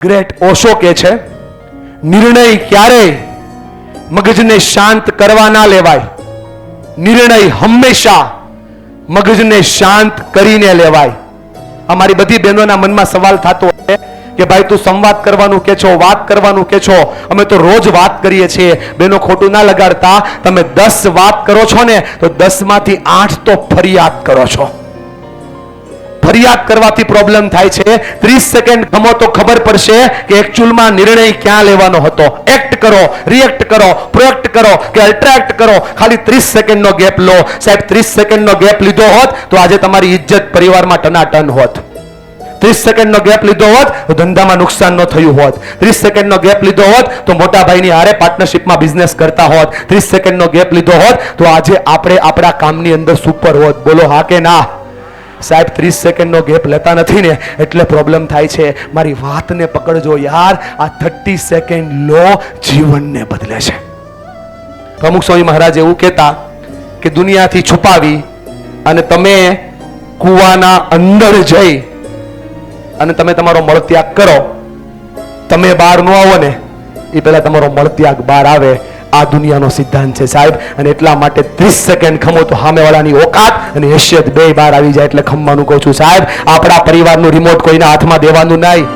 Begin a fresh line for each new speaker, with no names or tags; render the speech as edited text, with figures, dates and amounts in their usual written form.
Great Osho કે છે, નિર્ણય ક્યારેય મગજને શાંત કરવા ના લેવાય, નિર્ણય હંમેશા મગજને શાંત કરીને લેવાય. અમારી બધી બહેનોના મનમાં સવાલ થતો હોય કે ભાઈ તું સંવાદ કરવાનું કે છો, વાત કરવાનું કે છો, અમે તો રોજ વાત કરીએ છીએ. બહેનો ખોટું ના લગાડતા, તમે 10 વાત કરો છો ને તો 10 માંથી 8 તો ફરિયાદ કરો છો. ફરિયાદ કરવાથી પ્રોબ્લેમ થાય છે. 30 સેકન્ડ ખમો તો ખબર પડશે કે એકચ્યુઅલમાં નિર્ણય ક્યાં લેવાનો હતો. એક્ટ કરો, રિએક્ટ કરો, પ્રોએક્ટ કરો કે અલ્ટ્રાએક્ટ કરો, ખાલી 30 સેકન્ડનો ગેપ લો. સાહેબ 30 સેકન્ડનો ગેપ લીધો હોત તો આજે તમારી ઇજ્જત પરિવારમાં ટનાટન હોત. 30 સેકન્ડનો ગેપ લીધો હોત તો ધંધામાં નુકસાન ન થયું હોત. 30 સેકન્ડનો ગેપ લીધો હોત તો મોટા ભાઈની હારે પાર્ટનરશિપમાં બિઝનેસ કરતા હોત. 30 સેકન્ડનો ગેપ લીધો હોત તો આજે આપણે આપણા કામની અંદર સુપર હોત. બોલો હા કે ના? સાહેબ 30 સેકન્ડનો ગેપ લેતા નથી ને એટલે પ્રોબ્લેમ થાય છે. મારી વાતને પકડજો યાર, આ 30 સેકન્ડ લો, જીવનને બદલે છે. પ્રમુખ સ્વામી મહારાજ એવું કહેતા કે દુનિયાથી છુપાવી અને તમે કૂવાના અંદર જઈ અને તમે તમારો મળત્યાગ કરો, તમે બહાર ન આવો ને એ પહેલા તમારો મળત્યાગ બહાર આવે. આ દુનિયાનો સિદ્ધાંત છે સાહેબ. અને એટલા માટે 30 સેકન્ડ ખમો તો સામેવાળાની ઓકાત અને હેસિયત બે બહાર આવી જાય એટલે ખમવાનું કહું છું સાહેબ. આપણા પરિવારનું રિમોટ કોઈના હાથમાં દેવાનું નહીં.